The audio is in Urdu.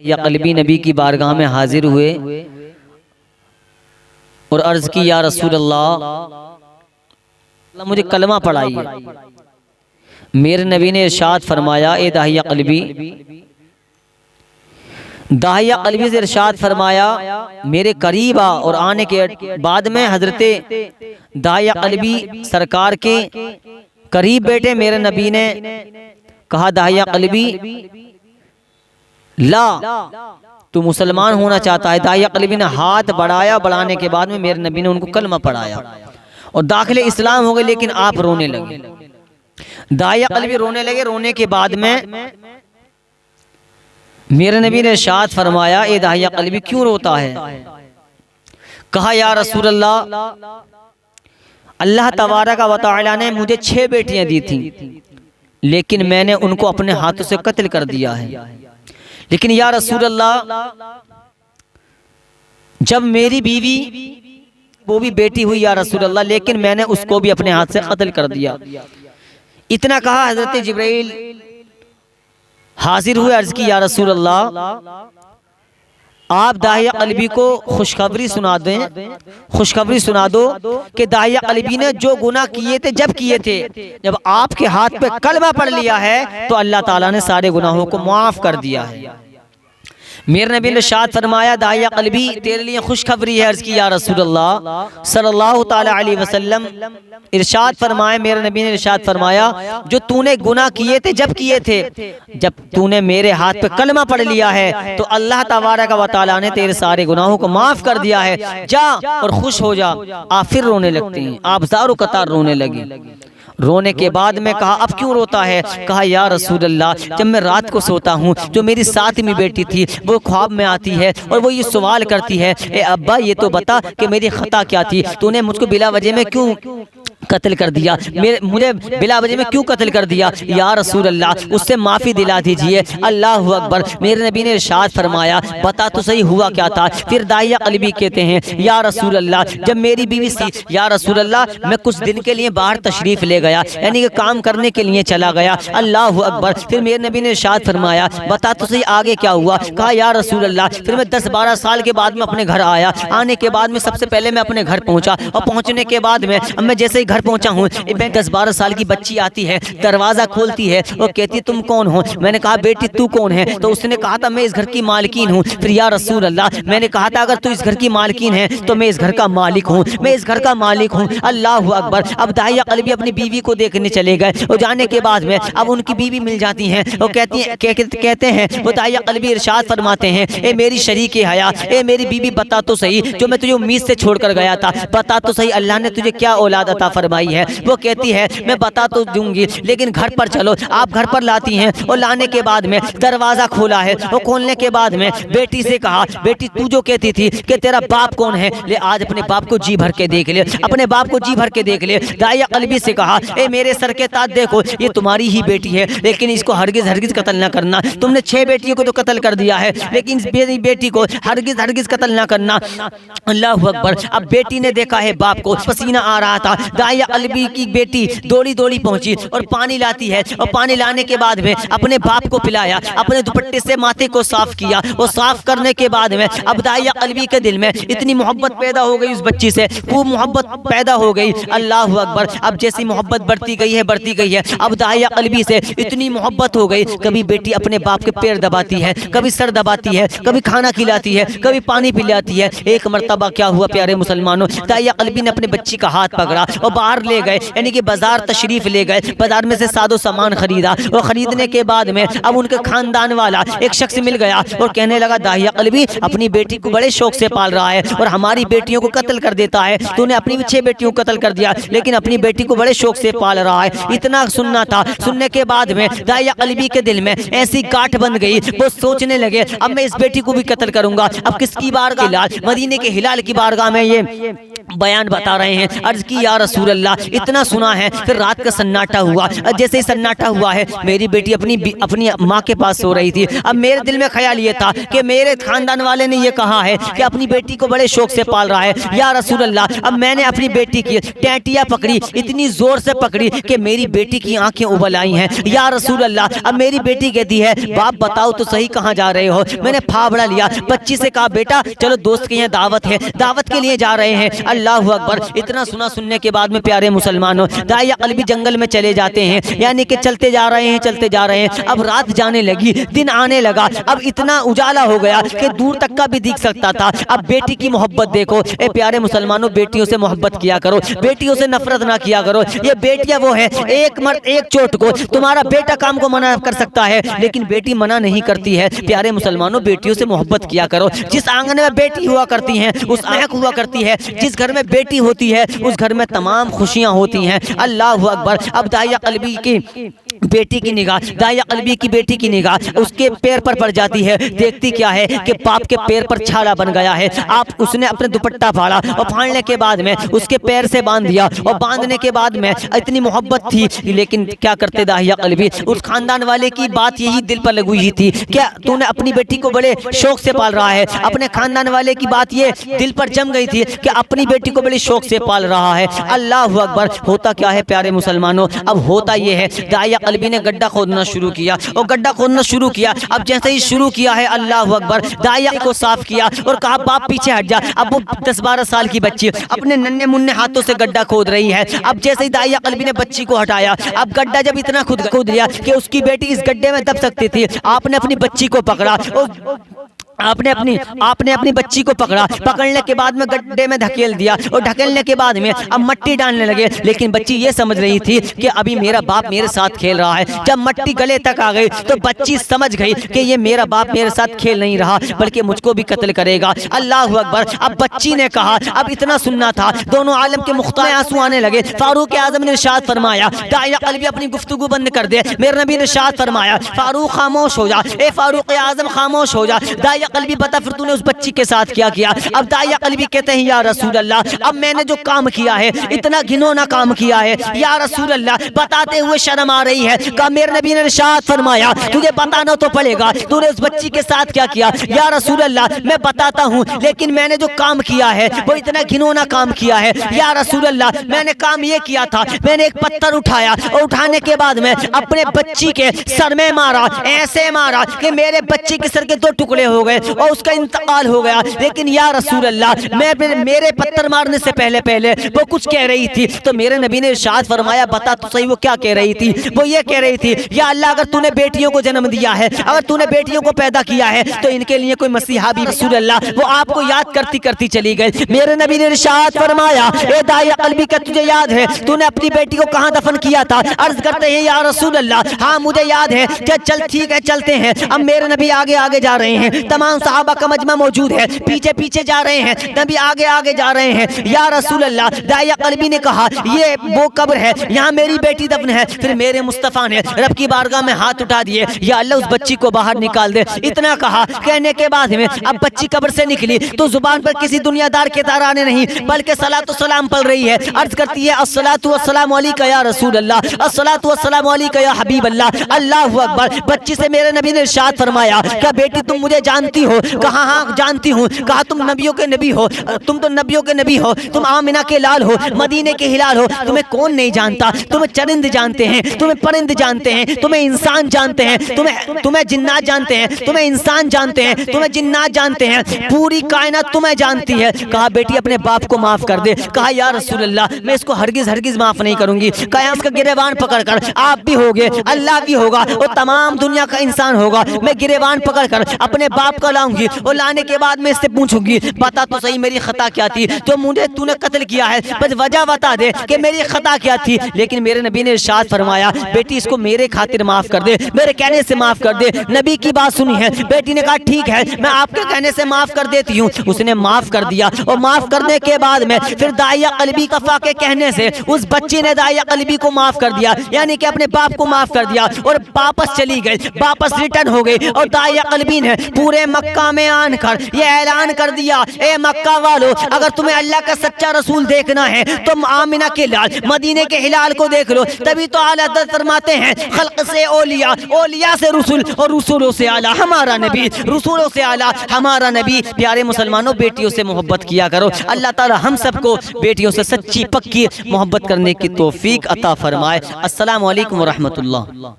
یا قلبی نبی کی بارگاہ میں حاضر ہوئے اور عرض کی یا رسول اللہ مجھے کلمہ پڑھائیے۔ میرے نبی نے ارشاد فرمایا اے داہیہ قلبی، داہیہ قلبی سے ارشاد فرمایا میرے قریب آ، اور آنے کے بعد میں حضرت داہیہ قلبی سرکار کے قریب بیٹھے میرے نبی نے کہا داہیہ قلبی لا تو مسلمان ہونا چاہتا ہے۔ داعیہ قلبی نے ہاتھ بڑھایا، بڑھانے کے بعد میں میرے نبی نے ان کو کلمہ پڑھایا اور داخل اسلام ہو گئے، لیکن آپ رونے لگے۔ داعیہ قلبی رونے لگے، رونے کے بعد میں میرے نبی نے ارشاد فرمایا اے داعیہ قلبی کیوں روتا ہے؟ کہا یا رسول اللہ، اللہ تبارک و تعالی نے مجھے 6 بیٹیاں دی تھیں، لیکن میں نے ان کو اپنے ہاتھوں سے قتل کر دیا ہے۔ لیکن یا رسول اللہ، جب میری بیوی وہ بھی بیٹی ہوئی یا رسول اللہ، لیکن میں نے اس کو بھی اپنے ہاتھ سے قتل کر دیا۔ اتنا کہا حضرت جبرائیل حاضر ہوئے، عرض کی یا رسول اللہ آپ داعیہ قلبی کو خوشخبری سنا دیں، خوشخبری سنا دو کہ داعیہ قلبی نے جو گناہ کیے تھے جب کیے تھے، جب آپ کے ہاتھ پہ کلمہ پڑھ لیا ہے تو اللہ تعالیٰ نے سارے گناہوں کو معاف کر دیا ہے۔ میرے نبی نے ارشاد فرمایا داعیہ قلبی تیرے لیے خوشخبری ہے۔ عرض کی یا رسول اللہ صلی اللہ تعالی علیہ وسلم ارشاد فرمائے، میرے نبی نے ارشاد فرمایا جو تو نے گناہ کیے تھے جب کیے تھے، جب تو نے میرے ہاتھ پہ کلمہ پڑھ لیا ہے تو اللہ تبارک و تعالیٰ نے تیرے سارے گناہوں کو معاف کر دیا ہے، جا اور خوش ہو جا۔ آپ پھر رونے لگتے ہیں، آپ زار و قطار رونے لگے۔ رونے کے بعد میں کہا اب کیوں روتا ہے؟ کہا یا رسول اللہ جب میں رات کو سوتا ہوں، جو میری ساتویں بیٹی تھی وہ خواب میں آتی ہے اور وہ یہ سوال کرتی ہے اے ابا یہ تو بتا کہ میری خطا کیا تھی، تو نے مجھ کو بلا وجہ میں کیوں قتل کر دیا، مجھے بلا وجہ میں کیوں قتل کر دیا؟ یا رسول اللہ اس سے معافی دلا دیجئے۔ اللہ اکبر۔ میرے نبی نے ارشاد فرمایا بتا تو صحیح ہوا کیا تھا؟ پھر داعیہ قلبی کہتے ہیں یا رسول اللہ جب میری بیوی سی، یا رسول اللہ میں کچھ دن کے لیے باہر تشریف لے گیا، یعنی کہ کام کرنے کے لیے چلا گیا۔ اللہ اکبر۔ پھر میرے نبی نے ارشاد فرمایا بتا تو صحیح آگے کیا ہوا؟ کہا یا رسول اللہ پھر میں 10-12 سال کے بعد میں اپنے گھر آیا، آنے کے بعد میں سب سے پہلے میں اپنے گھر پہنچا، اور پہنچنے کے بعد میں جیسے ہی گھر پہنچا ہوں، 10-12 سال کی بچی آتی ہے، دروازہ کھولتی ہے اور کہتی ہے تم کون ہو؟ میں نے کہا بیٹی تو کون ہے؟ تو اس نے کہا تھا میں اس گھر کی مالکین ہوں۔ پھر یا رسول اللہ میں نے کہا تھا اگر تو اس گھر کی مالکین ہے تو میں اس گھر کا مالک ہوں، میں اس گھر کا مالک ہوں۔ اللہ اکبر۔ اب داعیہ قلبی اپنی بیوی کو دیکھنے چلے گئے، اور جانے کے بعد میں اب ان کی بیوی مل جاتی ہیں، وہ کہتے ہیں وہ داعیہ قلبی ارشاد فرماتے ہیں اے میری شریک حیا، اے میری بیوی بتا تو صحیح جو میں تجھے امید سے چھوڑ کر گیا تھا، بتا تو صحیح اللہ نے تجھے کیا اولاد عطا فرمائی ہے؟ وہ کہتی ہے میں بتا تو دوں گی لیکن گھر پر چلو۔ آپ گھر پر لاتی ہیں اور لانے کے بعد میں دروازہ کھولا ہے، اور کھولنے کے بعد میں بیٹی سے کہا بیٹی تو جو کہتی تھی کہ تیرا باپ کون ہے، لے آج اپنے باپ کو جی بھر کے دیکھ لے، اپنے باپ کو جی بھر کے دیکھ لے۔ داعیہ قلبی سے کہا اے میرے سر کے تاج دیکھو یہ تمہاری ہی بیٹی ہے، لیکن اس کو ہرگز قتل نہ کرنا۔ تم نے 6 بیٹیوں کو تو قتل کر دیا ہے، لیکن اس بیٹی کو ہرگز قتل نہ کرنا۔ اللہ اکبر۔ اب بیٹی نے دیکھا ہے باپ کو پسینہ آ رہا تھا، داعیہ قلبی کی بیٹی دوڑی پہنچی اور پانی لاتی ہے، اور پانی لانے کے بعد میں اپنے باپ کو پلایا، اپنے دوپٹے سے ماتھے کو صاف کیا، اور صاف کرنے کے بعد میں اب داعیہ قلبی کے دل میں اتنی محبت پیدا ہو گئی، اس بچی سے خوب محبت پیدا ہو گئی۔ اللہ اکبر۔ اب جیسی محبت بڑھتی گئی ہے اب داعیہ قلبی سے اتنی محبت ہو گئی، کبھی بیٹی اپنے باپ کے پیر دباتی ہے، کبھی سر دباتی ہے، کبھی کھانا کھلاتی ہے، کبھی پانی پلاتی ہے۔ ایک مرتبہ کیا ہوا پیارے مسلمانوں، داعیہ قلبی نے اپنے بچی کا ہاتھ پکڑا اور باہر لے گئے، یعنی کہ بازار تشریف لے گئے، بازار میں سے سادو سامان خریدا، اور خریدنے کے بعد میں اب ان کے خاندان والا ایک شخص مل گیا اور کہنے لگا داعیہ قلبی اپنی بیٹی کو بڑے شوق سے پال رہا ہے اور ہماری بیٹیوں کو قتل کر دیتا ہے، تو نے اپنی 6 بیٹیوں کو قتل کر دیا لیکن اپنی بیٹی کو بڑے شوق سے پال رہا ہے۔ اتنا سننا تھا، سننے کے بعد میں داعیہ قلبی کے دل میں ایسی گاٹھ بن گئی، وہ سوچنے لگے اب میں اس بیٹی کو بھی قتل کروں گا۔ اب کس کی بارگاہ؟ مدینے کے ہلال کی بارگاہ میں یہ بیان بتا رہے ہیں. عرض کی یا رسول اللہ اتنا سنا ہے. پھر رات کا سناٹا ہوا. جیسے ہی سناٹا ہوا ہے میری بیٹی اپنی ماں کے پاس سو رہی تھی. اب میرے دل میں خیال یہ تھا کہ میرے خاندان والے نے یہ کہا ہے کہ اپنی بیٹی کو بڑے شوق سے پال رہا ہے. یا رسول اللہ اب میں نے اپنی بیٹی کی ٹینٹیاں پکڑی, اتنی زور سے پکڑی کہ میری بیٹی کی آنکھیں ابل آئی ہیں. یا رسول اللہ اب میری بیٹی کہتی ہے باپ بتاؤ تو صحیح کہاں جا رہے ہو. میں نے پھاوڑا لیا, بچی سے کہا بیٹا چلو دوست کے یہاں دعوت ہے, دعوت کے لیے جا رہے ہیں. اللہ اکبر. اتنا سننے کے بعد میں پیارے مسلمانوں داعیہ قلبی جنگل میں چلے جاتے ہیں, یعنی کہ چلتے جا رہے ہیں. اب رات جانے لگی, دن آنے لگا. اب اتنا اجالا ہو گیا کہ دور تک کا بھی دیکھ سکتا تھا. اب بیٹی کی محبت دیکھو. اے پیارے مسلمانوں بیٹیوں سے محبت کیا کرو, بیٹیوں سے نفرت نہ کیا کرو. یہ بیٹیاں وہ ہیں ایک مرد ایک چوٹ کو. تمہارا بیٹا کام کو منع کر سکتا ہے لیکن بیٹی منع نہیں کرتی ہے. پیارے مسلمانوں بیٹیوں سے محبت کیا کرو. جس آنگن میں بیٹی ہوا کرتی ہیں اس مہک ہوا کرتی ہے. جس گھر میں بیٹی ہوتی ہے اس گھر میں تمام خوشیاں ہوتی ہیں. اللہ اکبر. اب داعیہ قلبی کی بیٹی کی نگاہ, داعیہ قلبی کی بیٹی کی نگاہ اس کے پیر پر پڑ جاتی ہے. دیکھتی کیا ہے کہ باپ کے پیر پر چھالا بن گیا ہے. اس نے اپنے دوپٹہ پھاڑا اور پھاڑنے کے بعد میں اس کے پیر سے باندھ دیا, اور باندھنے کے بعد میں اتنی محبت تھی لیکن کیا کرتے داعیہ قلبی, اس خاندان والے کی بات یہی دل پر لگی ہوئی تھی کہ تو نے اپنی بیٹی کو بڑے شوق سے پال رہا ہے. اپنے خاندان والے کی بات یہ دل پر جم گئی تھی کہ اپنی بیٹی کو بڑے شوق سے پال رہا ہے. اللہ اکبر. ہوتا کیا ہے پیارے مسلمانوں, اب ہوتا یہ ہے داعیہ قلبی نے گڈھا کھودنا شروع کیا اور گڈھا کھودنا شروع کیا. اب جیسے ہی شروع کیا ہے اللہ اکبر داعیہ کو صاف کیا اور کہا باپ پیچھے ہٹ جا. اب وہ 10-12 سال کی بچی اپنے ننھے منھے ہاتھوں سے گڈھا کھود رہی ہے. اب جیسے ہی داعیہ قلبی نے بچی کو ہٹایا, اب گڈھا جب اتنا کھود لیا کہ اس کی بیٹی اس گڈھے میں دب سکتی تھی, آپ نے اپنی بچی کو پکڑا اور آپ نے اپنی بچی کو پکڑنے کے بعد میں گڈھے میں دھکیل دیا اور ڈھکیلنے کے بعد میں اب مٹی ڈالنے لگے. لیکن بچی یہ سمجھ رہی تھی کہ ابھی میرا باپ میرے ساتھ کھیل رہا ہے. جب مٹی گلے تک آ گئی تو بچی سمجھ گئی کہ یہ میرا باپ میرے ساتھ کھیل نہیں رہا بلکہ مجھ کو بھی قتل کرے گا. اللہ اکبر. اب بچی نے کہا, اب اتنا سننا تھا, دونوں عالم کے مختار آنسو آنے لگے. فاروق اعظم نے ارشاد فرمایا داعیہ قلبی اپنی گفتگو بند کر دے. میرے نبی نے ارشاد فرمایا فاروق خاموش ہو جا, اے فاروق اعظم خاموش ہو جا. داعیہ قلبی بتا پھر تو نے اس بچی کے ساتھ کیا کیا. اب داعیہ قلبی کہتے ہیں یا رسول اللہ اب میں نے جو کام کیا ہے اتنا گھنونا کام کیا ہے یا رسول اللہ, بتاتے ہوئے شرم آ رہی ہے. کہ میرے نبی نے ارشاد فرمایا تجھے بتانا تو پڑے گا تو نے اس بچی کے ساتھ کیا کیا. یا رسول اللہ میں بتاتا ہوں لیکن میں نے جو کام کیا ہے وہ اتنا گھنونا کام کیا ہے. یا رسول اللہ میں نے کام یہ کیا تھا, میں نے ایک پتھر اٹھایا اور اٹھانے کے بعد میں اپنے بچی کے سر میں مارا, ایسے مارا کہ میرے بچی کے سر کے 2 ٹکڑے ہو گئے اور اس کا انتقال ہو گیا. لیکن یا رسول اللہ میرے پتھر مارنے سے پہلے وہ کچھ کہہ رہی تھی. تو میرے نبی نے ارشاد فرمایا بتا تو صحیح وہ کیا کہہ رہی تھی. وہ یہ کہہ رہی تھی یا اللہ اگر تو نے بیٹیوں کو جنم دیا ہے, اگر تو نے بیٹیوں کو پیدا کیا ہے تو ان کے لیے کوئی مسیحا بھی. رسول اللہ وہ آپ کو یاد کرتی چلی گئی. میرے نبی نے ارشاد فرمایا اے داعیہ قلبی کا تجھے یاد ہے تو نے اپنی بیٹی کو کہاں دفن کیا تھا. عرض کرتے ہیں یا رسول اللہ ہاں مجھے یاد ہے. چل ٹھیک ہے چلتے ہیں. اب میرے نبی آگے جا رہے ہیں, تمام صحابہ کا مجمع موجود ہے, پیچھے جا رہے ہیں, نبی آگے جا رہے ہیں. یا رسول اللہ داعیہ قلبی نے کہا یہ وہ قبر ہے یہاں میری بیٹی دفن ہے. پھر میرے مصطفیٰ نے رب کی بارگاہ میں ہاتھ اٹھا دیے, یا اللہ اس بچی کو باہر نکال دے. اتنا کہا, کہنے کے بعد میں اب بچی قبر سے نکلی تو زبان پر کسی دنیا دار کے تارانے نہیں بلکہ صلاۃ و سلام پڑھ رہی ہے. عرض کرتی ہے الصلاۃ والسلام علیک یا رسول اللہ, الصلاۃ والسلام علیک یا حبیب اللہ. اللہ اکبر. بچی سے میرے نبی نے ارشاد فرمایا کیا بیٹی تم مجھے جانتی ہو؟ کہا ہاں جانتی ہوں. کہا تم نبیوں کے نبی ہو, تم تو نبیوں کے نبی ہو, تم آمنہ کے لال ہو, مدینے کے ہلال ہو. تمہیں کون نہیں جانتا؟ تمہیں چرند جانتے ہیں, تمہیں پرند جانتے ہیں, تمہیں انسان جانتے ہیں, تمہیں جنات جانتے ہیں, تمہیں انسان جانتے ہیں, تمہیں جنات جانتے ہیں, پوری کائنات تمہیں جانتی ہے. کہا بیٹی اپنے باپ کو معاف کر دے. کہا یا رسول اللہ میں اس کو ہرگز معاف نہیں کروں گی. کہا اس کا گریبان پکڑ کر آپ بھی ہوگے, اللہ بھی ہوگا اور تمام دنیا کا انسان ہوگا, میں گریبان پکڑ کر اپنے باپ کو لاؤں گی اور لانے کے بعد میں اس سے پوچھوں گی بتا تو صحیح میری خطا کیا تھی, تو نے قتل کیا ہے, بس وجہ بتا دے کہ میری خطا کیا تھی. لیکن میرے نبی نے ارشاد فرمایا بیٹی اس کو میرے خاطر معاف کر دے, میرے کہنے سے معاف کر دے. نبی کی بات سنی ہے, بیٹی نے کہا ٹھیک ہے میں آپ کے کہنے سے معاف کر دیتی ہوں. اس نے معاف کر دیا اور معاف کرنے کے بعد میں پھر داعیہ قلبی کفا کے کہنے سے اس بچی نے داعیہ قلبی کو معاف کر دیا, یعنی کہ اپنے باپ کو معاف کر دیا اور واپس چلی گئی, واپس ریٹرن ہو گئی. اور داعیہ قلبی نے پورے مکہ میں آن کر یہ اعلان کر دیا، اے مکہ والو، اگر تمہیں اللہ کا سچا رسول دیکھنا ہے تم آمنہ کے لال مدینے کے ہلال کو دیکھ لو۔ تبھی تو اعلیٰ حضرت فرماتے ہیں خلق سے اولیاء، اولیاء سے رسول، اور رسولوں سے اعلیٰ ہمارا نبی، رسولوں سے اعلیٰ ہمارا نبی۔ پیارے مسلمانوں، بیٹیوں سے محبت کیا کرو۔ اللہ تعالی ہم سب کو بیٹیوں سے سچی پکی محبت کرنے کی توفیق عطا فرمائے۔ السلام علیکم ورحمۃ اللہ۔